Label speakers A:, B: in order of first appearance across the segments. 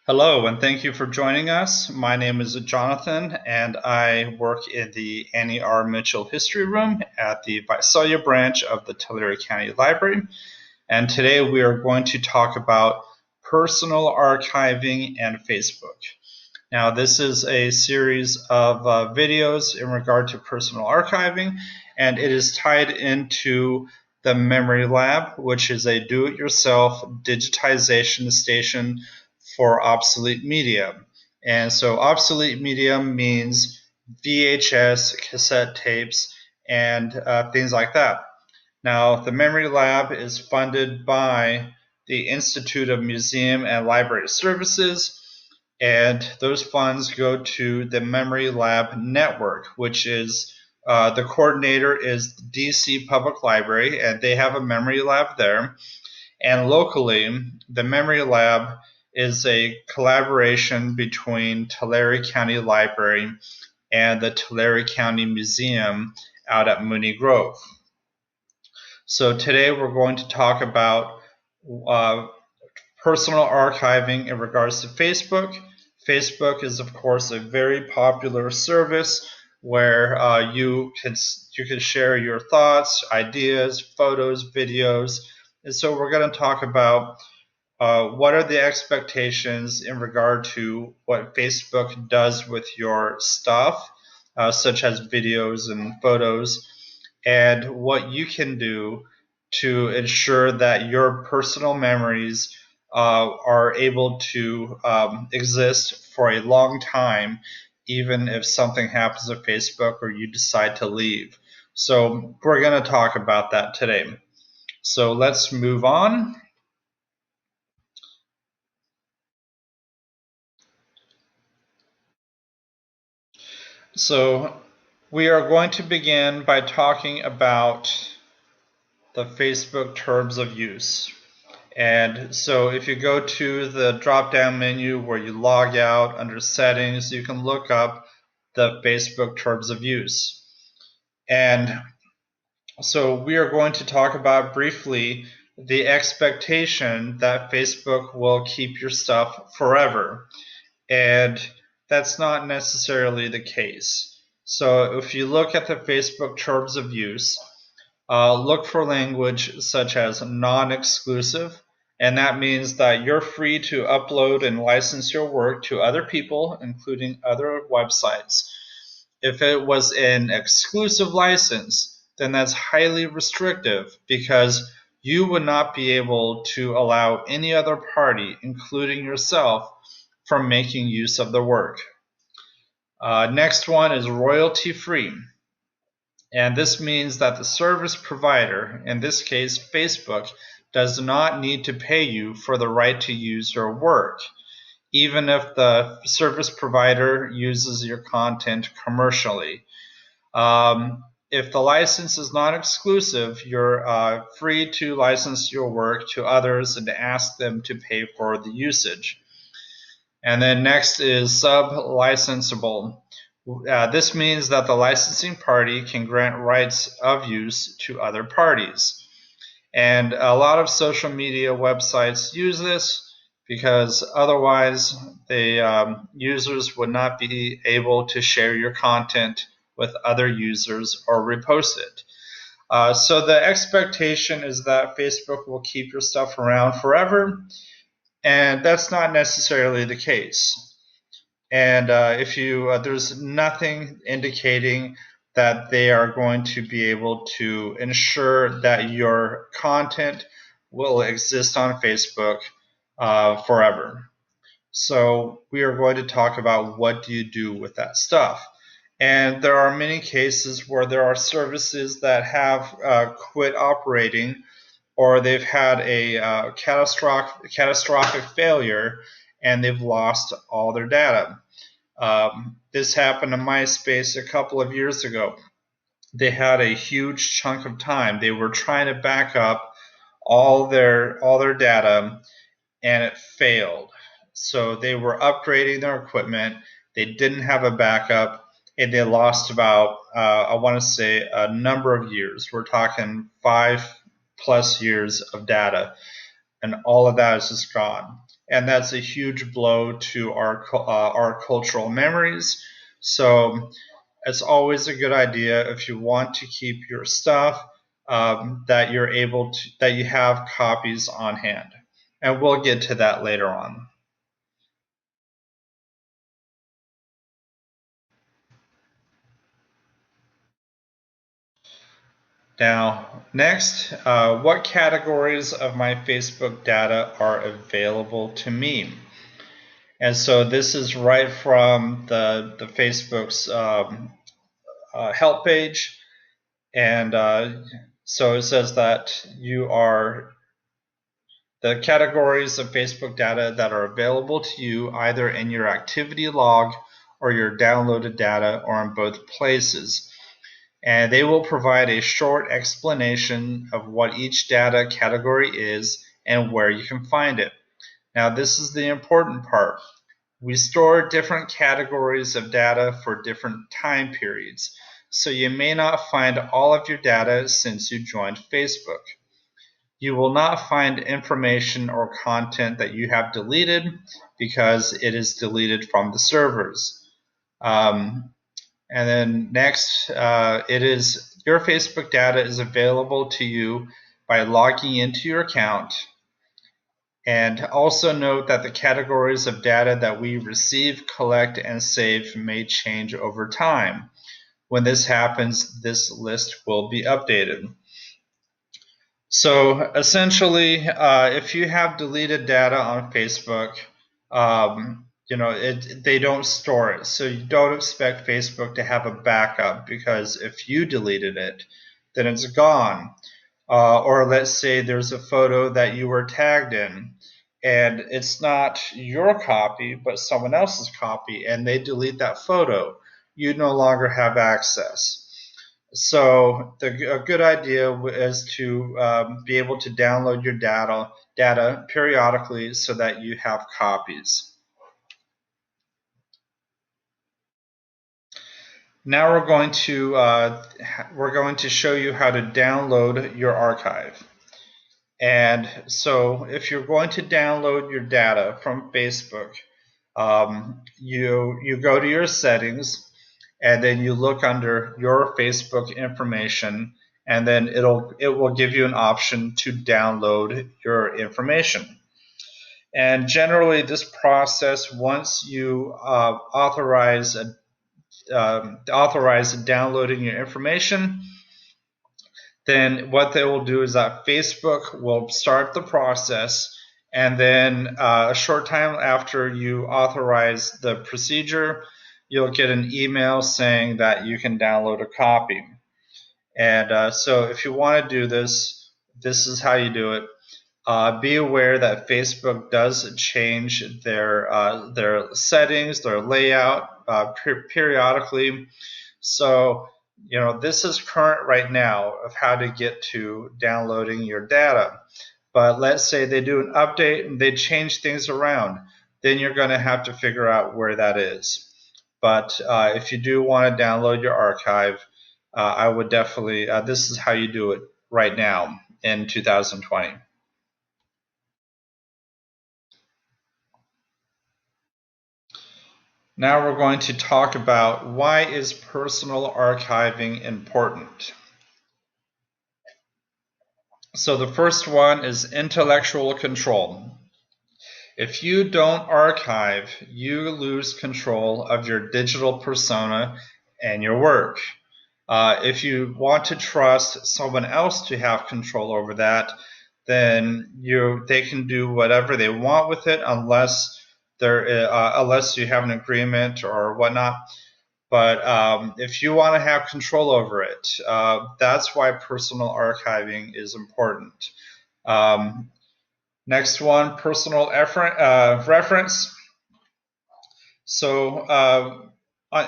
A: Hello, and thank you for joining us. My name is Jonathan, and I work in the Annie R. Mitchell History Room at the Visalia branch of the Tulare County Library. And today we are going to talk about personal archiving and Facebook. Now, this is a series of videos in regard to personal archiving, and it is tied into the Memory Lab, which is a do-it-yourself digitization station for obsolete media. And so obsolete media means VHS, cassette tapes, and things like that. Now, the Memory Lab is funded by the Institute of Museum and Library Services, and those funds go to the Memory Lab Network, which is the coordinator is DC Public Library, and they have a Memory Lab there. And locally, the Memory Lab is a collaboration between Tulare County Library and the Tulare County Museum out at Mooney Grove. So today we're going to talk about personal archiving in regards to Facebook. Facebook is, of course, a very popular service where you can share your thoughts, ideas, photos, videos. And so we're going to talk about what are the expectations in regard to what Facebook does with your stuff, such as videos and photos, and what you can do to ensure that your personal memories are able to exist for a long time, even if something happens to Facebook or you decide to leave. So we're going to talk about that today. So let's move on. So we are going to begin by talking about the Facebook terms of use. And so if you go to the drop-down menu where you log out under settings, you can look up the Facebook terms of use. And so we are going to talk about briefly the expectation that Facebook will keep your stuff forever. And that's not necessarily the case. So if you look at the Facebook terms of use, look for language such as non-exclusive, and that means that you're free to upload and license your work to other people, including other websites. If it was an exclusive license, then that's highly restrictive because you would not be able to allow any other party, including yourself, from making use of the work. Next one is royalty free. And this means that the service provider, in this case Facebook, does not need to pay you for the right to use your work, even if the service provider uses your content commercially. If the license is not exclusive, you're free to license your work to others and to ask them to pay for the usage. And then next is sub-licensable. This means that the licensing party can grant rights of use to other parties. And a lot of social media websites use this because otherwise the users would not be able to share your content with other users or repost it. So the expectation is that Facebook will keep your stuff around forever, and that's not necessarily the case. And if you there's nothing indicating that they are going to be able to ensure that your content will exist on Facebook forever. So we are going to talk about what do you do with that stuff. And there are many cases where there are services that have quit operating, or they've had a catastrophic failure and they've lost all their data. This happened to MySpace a couple of years ago. They had a huge chunk of time. They were trying to back up all their data, and it failed. So they were upgrading their equipment. They didn't have a backup, and they lost about I want to say a number of years. We're talking 5+ years of data. and all of that is just gone. And that's a huge blow to our cultural memories. So it's always a good idea, if you want to keep your stuff, that that you have copies on hand. And we'll get to that later on. Now, next, what categories of my Facebook data are available to me? And so this is right from the Facebook's help page. And so it says that the categories of Facebook data that are available to you either in your activity log or your downloaded data, or in both places. And they will provide a short explanation of what each data category is and where you can find it. Now, this is the important part. We store different categories of data for different time periods, so you may not find all of your data since you joined Facebook. You will not find information or content that you have deleted because it is deleted from the servers. And then next, your Facebook data is available to you by logging into your account. And also note that the categories of data that we receive, collect, and save may change over time. When this happens, this list will be updated. So essentially, if you have deleted data on Facebook, they don't store it. So you don't expect Facebook to have a backup, because if you deleted it, then it's gone. Or let's say there's a photo that you were tagged in, and it's not your copy, but someone else's copy, and they delete that photo. You no longer have access. So a good idea is to be able to download your data periodically so that you have copies. Now we're going to show you how to download your archive. And so if you're going to download your data from Facebook, you go to your settings, and then you look under your Facebook information, and then it will give you an option to download your information. And generally, this process, once you authorize downloading your information, then what they will do is that Facebook will start the process, and then a short time after you authorize the procedure, you'll get an email saying that you can download a copy. And so if you want to do this, this is how you do it. Be aware that Facebook does change their settings, their layout periodically. So this is current right now of how to get to downloading your data. But let's say they do an update and they change things around, then you're going to have to figure out where that is. But if you do want to download your archive, I would definitely, this is how you do it right now in 2020. Now we're going to talk about, why is personal archiving important? So the first one is intellectual control. If you don't archive, you lose control of your digital persona and your work. If you want to trust someone else to have control over that, then they can do whatever they want with it, unless you have an agreement or whatnot. But if you want to have control over it, that's why personal archiving is important. Next one, personal reference. So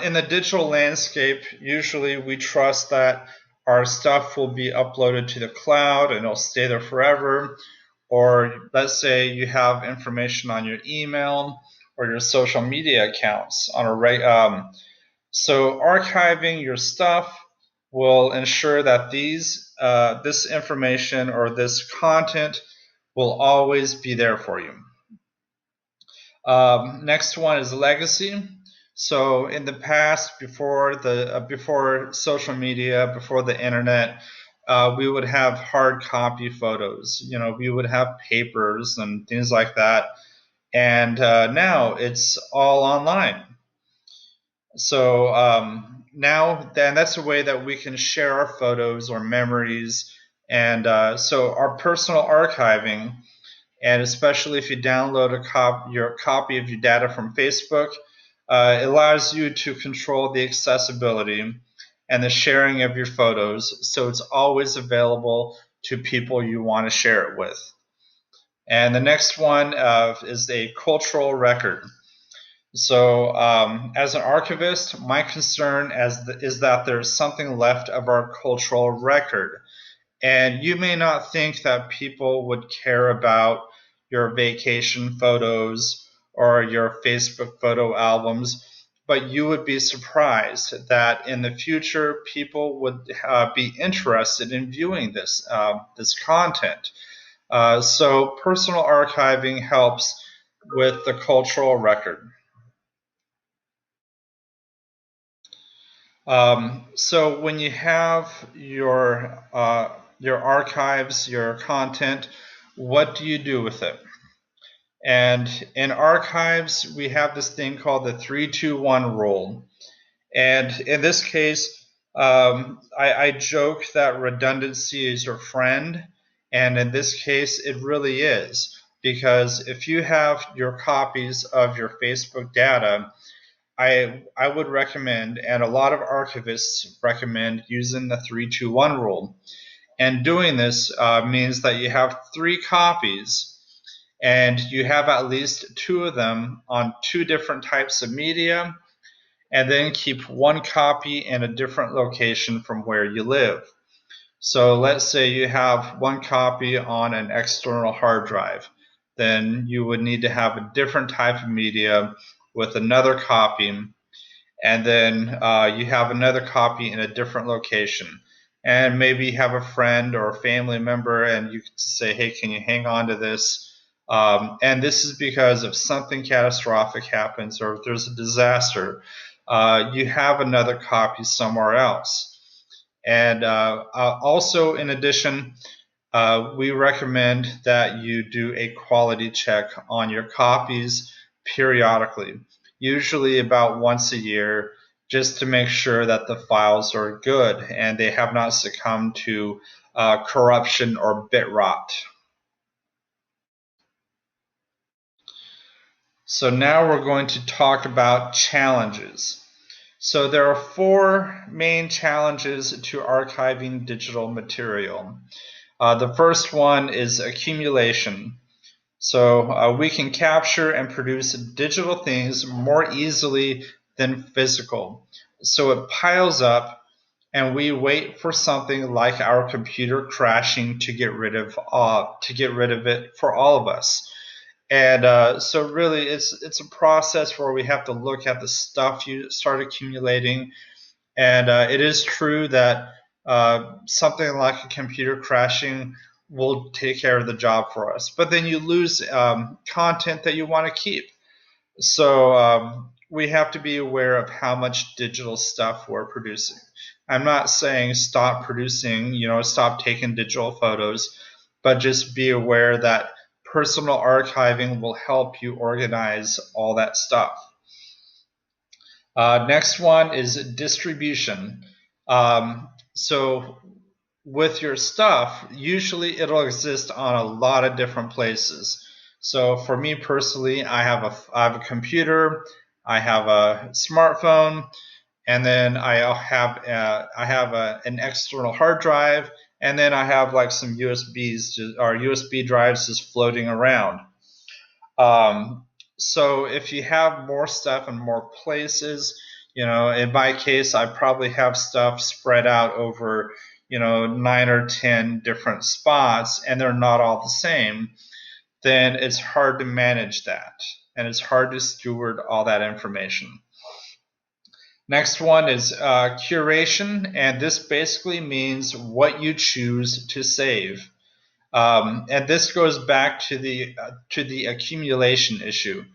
A: in the digital landscape, usually we trust that our stuff will be uploaded to the cloud and it'll stay there forever. Or let's say you have information on your email or your social media accounts on so archiving your stuff will ensure that this information or this content will always be there for you. Next one is legacy. So in the past, before social media, before the internet, we would have hard copy photos. We would have papers and things like that. And now it's all online. So now, then that's a way that we can share our photos or memories. And so our personal archiving, and especially if you download your copy of your data from Facebook, it allows you to control the accessibility and the sharing of your photos, so it's always available to people you want to share it with. And the next one is a cultural record. So as an archivist, my concern is that there's something left of our cultural record. And you may not think that people would care about your vacation photos or your Facebook photo albums, but you would be surprised that in the future people would be interested in viewing this content. So personal archiving helps with the cultural record. So when you have your archives, your content, what do you do with it? And in archives, we have this thing called the 3-2-1 rule. And in this case, I joke that redundancy is your friend. And in this case, it really is. Because if you have your copies of your Facebook data, I would recommend, and a lot of archivists recommend, using the 3-2-1 rule. And doing this means that you have 3 copies, and you have at least 2 of them on 2 different types of media, and then keep 1 copy in a different location from where you live. So let's say you have 1 copy on an external hard drive. Then you would need to have a different type of media with another copy, and then you have another copy in a different location. And maybe you have a friend or a family member, and you say, hey, can you hang on to this? And this is because if something catastrophic happens or if there's a disaster, you have another copy somewhere else. And also, in addition, we recommend that you do a quality check on your copies periodically, usually about once a year, just to make sure that the files are good and they have not succumbed to corruption or bit rot. So now we're going to talk about challenges. So there are 4 main challenges to archiving digital material. The first one is accumulation. So we can capture and produce digital things more easily than physical. So it piles up, and we wait for something like our computer crashing to get rid of it for all of us. And so really, it's a process where we have to look at the stuff you start accumulating. And it is true that something like a computer crashing will take care of the job for us. But then you lose content that you want to keep. So we have to be aware of how much digital stuff we're producing. I'm not saying stop producing, stop taking digital photos, but just be aware that personal archiving will help you organize all that stuff. Next one is distribution. So with your stuff, usually it'll exist on a lot of different places. So for me personally, I have a computer, I have a smartphone, and then I have an external hard drive, and then I have like some USB drives just floating around. So if you have more stuff in more places, in my case, I probably have stuff spread out over, 9 or 10 different spots, and they're not all the same, then it's hard to manage that, and it's hard to steward all that information. Next one is curation, and this basically means what you choose to save. And this goes back to the accumulation issue.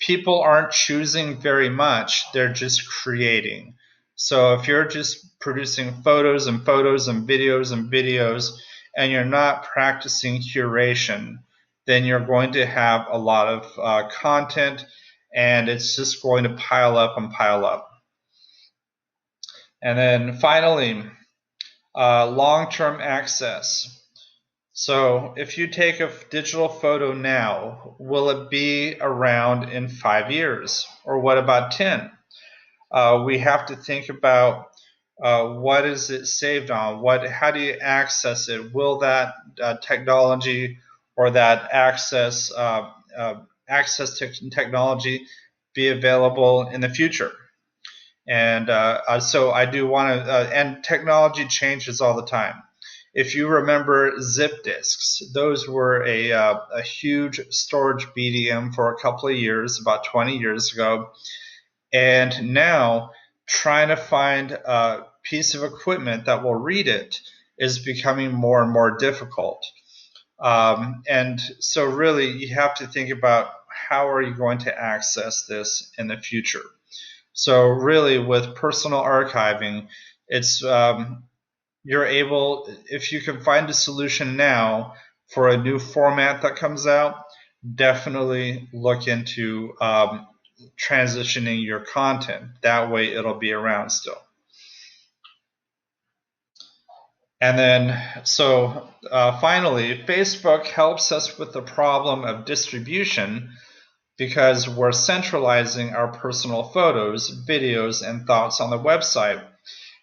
A: People aren't choosing very much, they're just creating. So if you're just producing photos and photos and videos and you're not practicing curation, then you're going to have a lot of content, and it's just going to pile up and pile up. And then finally, long-term access. So if you take a digital photo now, will it be around in 5 years? Or what about 10? We have to think about what is it saved on? How do you access it? Will that technology or that access to technology be available in the future? And so I do want to, and technology changes all the time. If you remember zip disks, those were a huge storage medium for a couple of years, about 20 years ago. And now trying to find a piece of equipment that will read it is becoming more and more difficult. And so really you have to think about how are you going to access this in the future. So really with personal archiving, it's you're able, if you can find a solution now for a new format that comes out, definitely look into transitioning your content. That way it'll be around still. And then, so finally, Facebook helps us with the problem of distribution because we're centralizing our personal photos, videos, and thoughts on the website.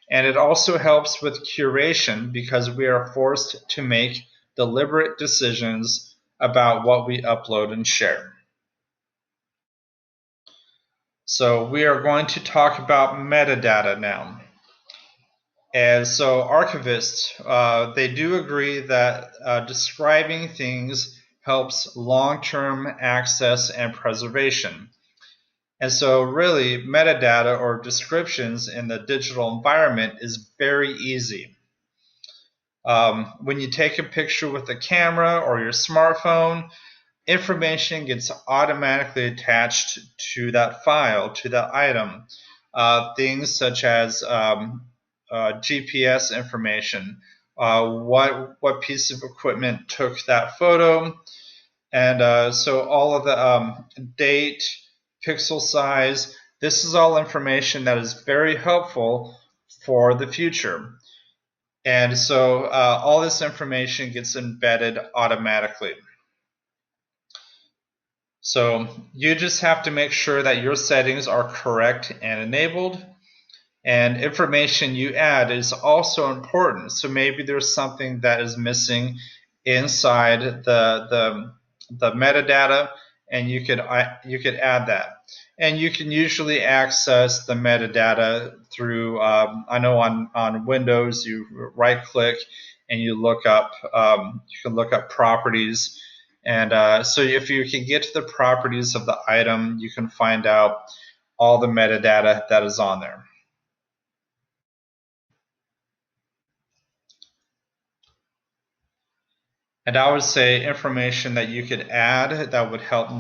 A: And it also helps with curation because we are forced to make deliberate decisions about what we upload and share. So we are going to talk about metadata now. And so archivists, they do agree that describing things helps long-term access and preservation. And so really metadata or descriptions in the digital environment is very easy. When you take a picture with a camera or your smartphone, information gets automatically attached to that file, to that item. Things such as GPS information, what piece of equipment took that photo, and so all of the date, pixel size. This is all information that is very helpful for the future. And so all this information gets embedded automatically. So you just have to make sure that your settings are correct and enabled. And information you add is also important. So maybe there's something that is missing inside the metadata, and you could add that. And you can usually access the metadata through, I know on Windows, you right click and you look up, you can look up properties. And so if you can get to the properties of the item, you can find out all the metadata that is on there. And I would say information that you could add that would help,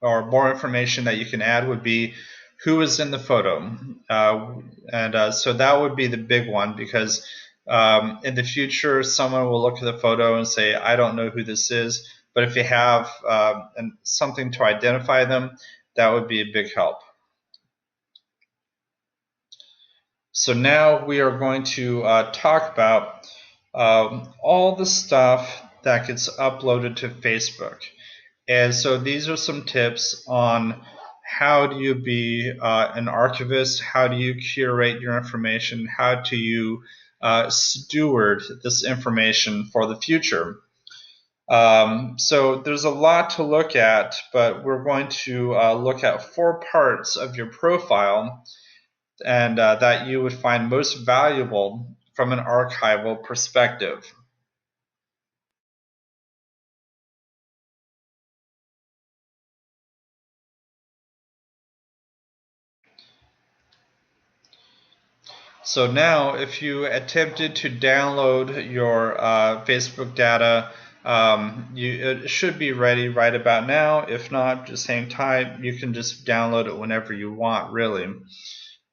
A: or more information that you can add would be who is in the photo. So that would be the big one, because in the future someone will look at the photo and say, I don't know who this is. But if you have something to identify them, that would be a big help. So now we are going to talk about all the stuff that gets uploaded to Facebook. And so these are some tips on how do you be an archivist, how do you curate your information, how do you steward this information for the future. So there's a lot to look at, but we're going to look at 4 parts of your profile and that you would find most valuable from an archival perspective. So now if you attempted to download your Facebook data, it should be ready right about now. If not, just hang tight. You can just download it whenever you want, really.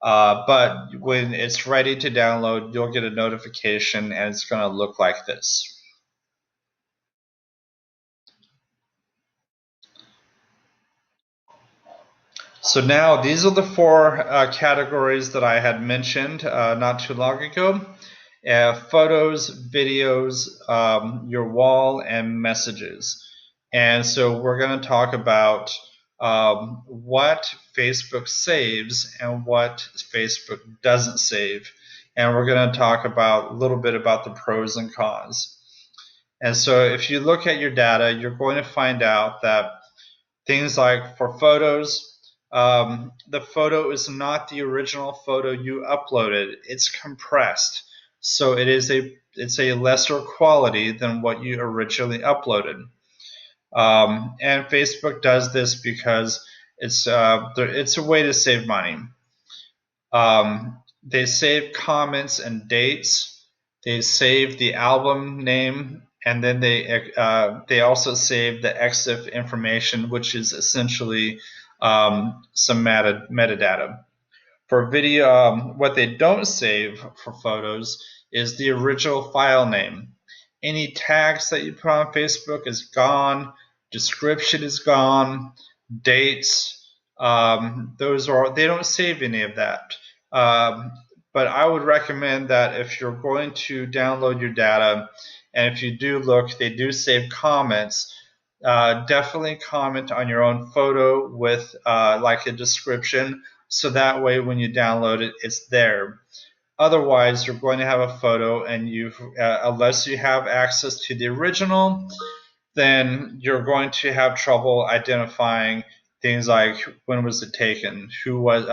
A: But when it's ready to download, you'll get a notification and it's going to look like this. So now these are the four categories that I had mentioned not too long ago. Photos, videos, your wall, and messages. And so we're going to talk about what Facebook saves and what Facebook doesn't save. And we're going to talk about a little bit about the pros and cons. And so if you look at your data, you're going to find out that things like for photos, the photo is not the original photo you uploaded. It's compressed. So it's a lesser quality than what you originally uploaded. And Facebook does this because it's a way to save money. They save comments and dates. They save the album name, and then they also save the EXIF information, which is essentially some metadata. For video, what they don't save for photos is the original file name. Any tags that you put on Facebook is gone. Description is gone. Dates, they don't save any of that. Um, but I would recommend that if you're going to download your data, and if you do look, they do save comments. Definitely comment on your own photo with like a description, so that way when you download it, it's there. Otherwise, you're going to have a photo, and unless you have access to the original, then you're going to have trouble identifying things like when was it taken, who's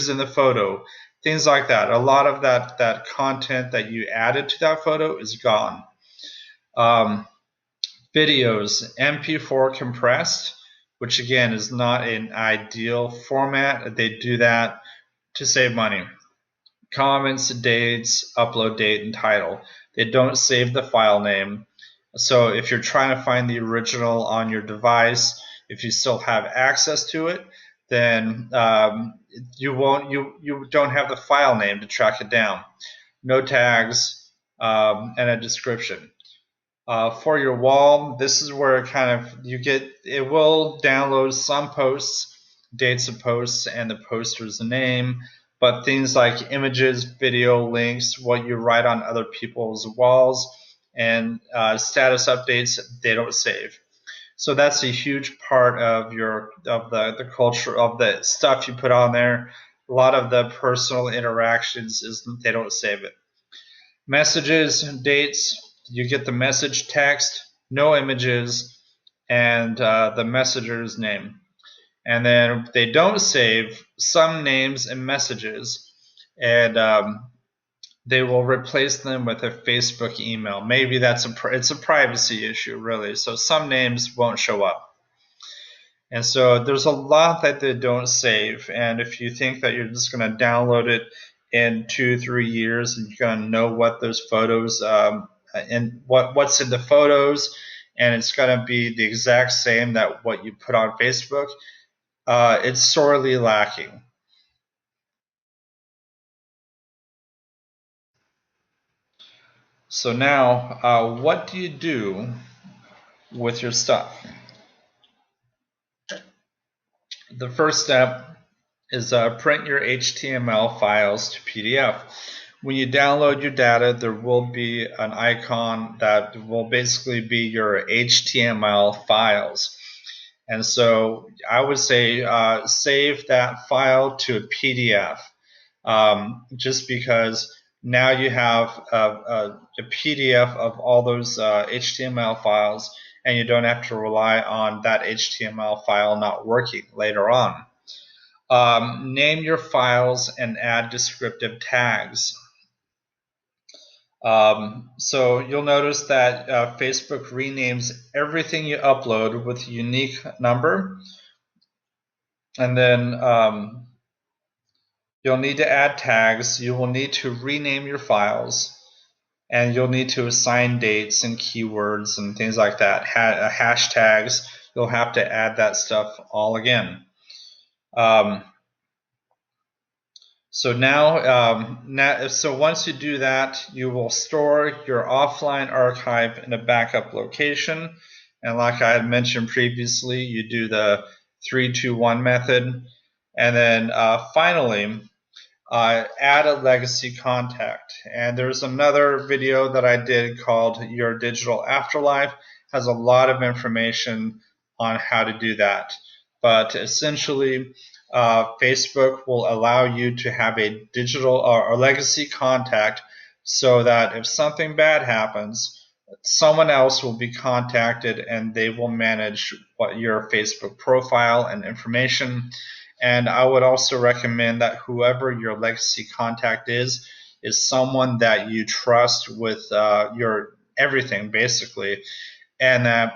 A: in the photo, things like that. A lot of that content that you added to that photo is gone. Um, Videos, MP4 compressed, which again is not an ideal format. They do that to save money. Comments, dates, upload date, and title. They don't save the file name. So if you're trying to find the original on your device, if you still have access to it, then you don't have the file name to track it down. No tags and a description. For your wall, this is where it will download some posts, dates of posts, and the poster's name, but things like images, video, links, what you write on other people's walls, and status updates, they don't save. So that's a huge part of the culture of the stuff you put on there. A lot of the personal interactions is they don't save it. Messages, dates, you get the message text, no images, and the messenger's name. And then they don't save some names and messages, and they will replace them with a Facebook email. Maybe it's a privacy issue, really. So some names won't show up. And so there's a lot that they don't save. And if you think that you're just going to download it in 2-3 years and you're going to know what those photos and what's in the photos, and it's going to be the exact same that what you put on Facebook, it's sorely lacking. So now, what do you do with your stuff? The first step is print your HTML files to PDF. When you download your data, there will be an icon that will basically be your HTML files. And so I would say save that file to a PDF, just because now you have a PDF of all those HTML files, and you don't have to rely on that HTML file not working later on. Name your files and add descriptive tags. So you'll notice that Facebook renames everything you upload with a unique number, and then You'll need to add tags. You will need to rename your files, and you'll need to assign dates and keywords and things like that. Hashtags, you'll have to add that stuff all again. So once you do that, you will store your offline archive in a backup location. And like I had mentioned previously, you do the 3-2-1 method. And then finally, add a legacy contact. And there's another video that I did called Your Digital Afterlife. Has a lot of information on how to do that. But essentially, Facebook will allow you to have a digital or legacy contact so that if something bad happens, someone else will be contacted and they will manage your Facebook profile and information. And I would also recommend that whoever your legacy contact is someone that you trust with your everything, basically, and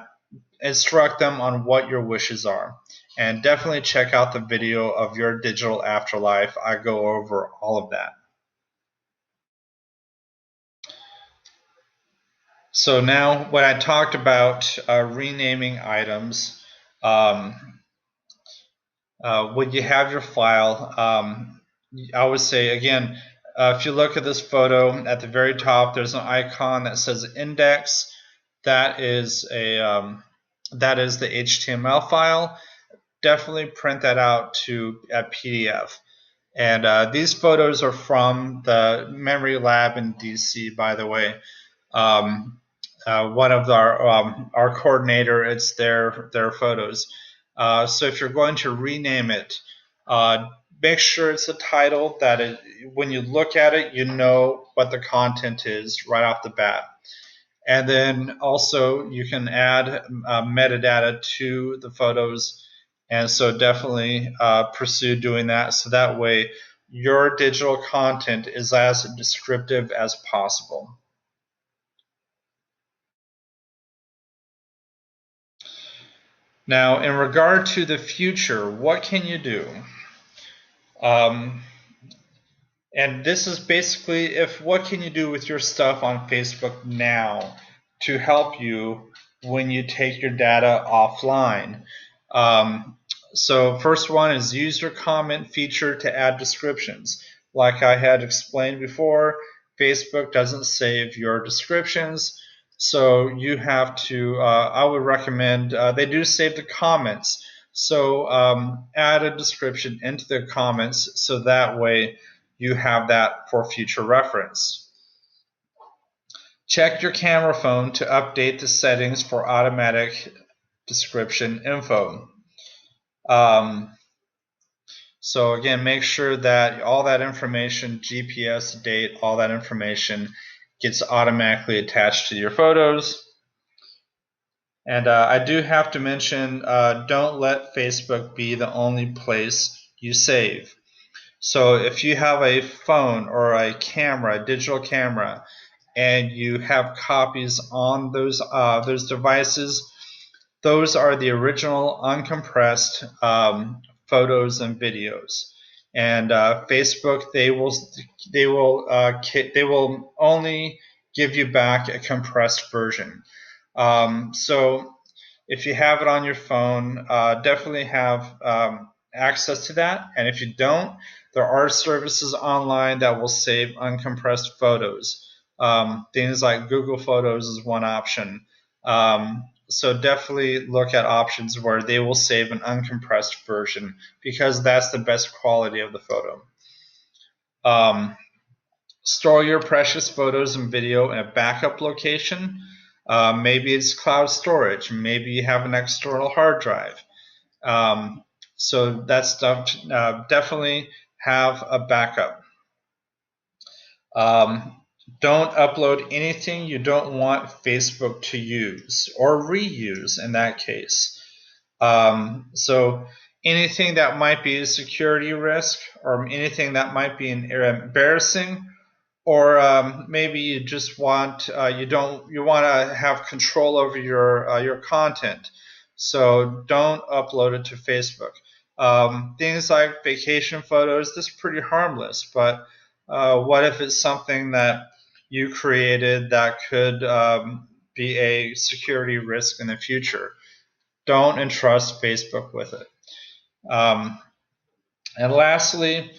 A: instruct them on what your wishes are. And definitely check out the video of Your Digital Afterlife. I go over all of that. So now when I talked about renaming items, when you have your file, I would say again, if you look at this photo at the very top, there's an icon that says index. That is the HTML file. Definitely print that out to a PDF. And these photos are from the Memory Lab in DC, by the way. One of our coordinator, it's their photos. So if you're going to rename it, make sure it's a title that when you look at it, you know what the content is right off the bat. And then also you can add metadata to the photos. And so definitely pursue doing that. So that way your digital content is as descriptive as possible. Now, in regard to the future, what can you do? And this is basically what can you do with your stuff on Facebook now to help you when you take your data offline. So first one is use your comment feature to add descriptions. Like I had explained before, Facebook doesn't save your descriptions, so you have to, I would recommend, they do save the comments, so add a description into the comments so that way you have that for future reference. Check your camera phone to update the settings for automatic description info. So again, make sure that all that information, GPS, date, all that information gets automatically attached to your photos. And I do have to mention, don't let Facebook be the only place you save. So if you have a phone or a camera, a digital camera, and you have copies on those devices, those are the original uncompressed photos and videos. And Facebook, they will only give you back a compressed version. So if you have it on your phone, definitely have access to that. And if you don't, there are services online that will save uncompressed photos. Things like Google Photos is one option. So definitely look at options where they will save an uncompressed version because that's the best quality of the photo. Store your precious photos and video in a backup location. Maybe it's cloud storage. Maybe you have an external hard drive. So that stuff, definitely have a backup. Don't upload anything you don't want Facebook to use or reuse in that case. So anything that might be a security risk or anything that might be embarrassing, or maybe you just want you want to have control over your content. So don't upload it to Facebook. Things like vacation photos, this is pretty harmless, but what if it's something that you created that could be a security risk in the future? Don't entrust Facebook with it. And lastly,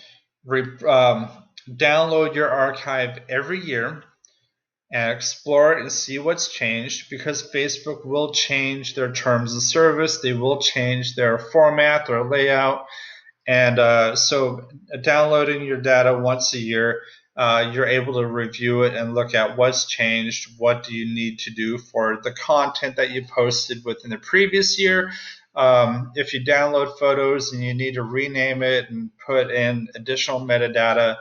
A: download your archive every year and explore it and see what's changed, because Facebook will change their terms of service. They will change their format, their layout. And so downloading your data once a year, you're able to review it and look at what's changed, what do you need to do for the content that you posted within the previous year. If you download photos and you need to rename it and put in additional metadata,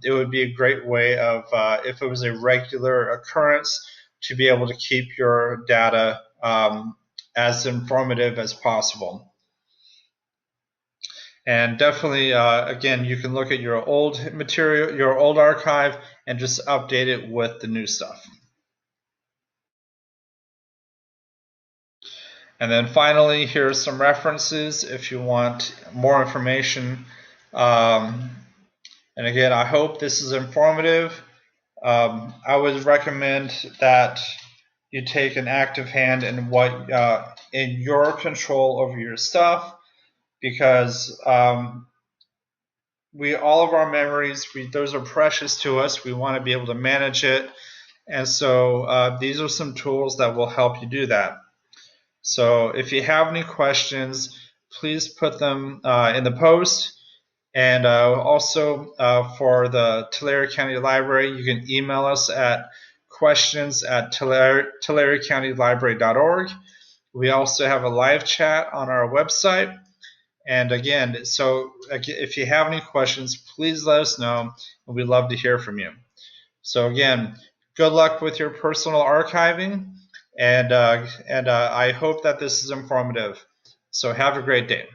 A: it would be a great way of, if it was a regular occurrence, to be able to keep your data as informative as possible. And definitely, again, you can look at your old material, your old archive, and just update it with the new stuff. And then finally, here are some references if you want more information. And again, I hope this is informative. I would recommend that you take an active hand in what in your control over your stuff, because all of our memories, those are precious to us. We want to be able to manage it, and so these are some tools that will help you do that. So if you have any questions, please put them in the post. And also for the Tulare County Library, you can email us at questions@tularecountylibrary.org. We also have a live chat on our website. And again, so if you have any questions, please let us know, and we'd love to hear from you. So again, good luck with your personal archiving, and I hope that this is informative. So have a great day.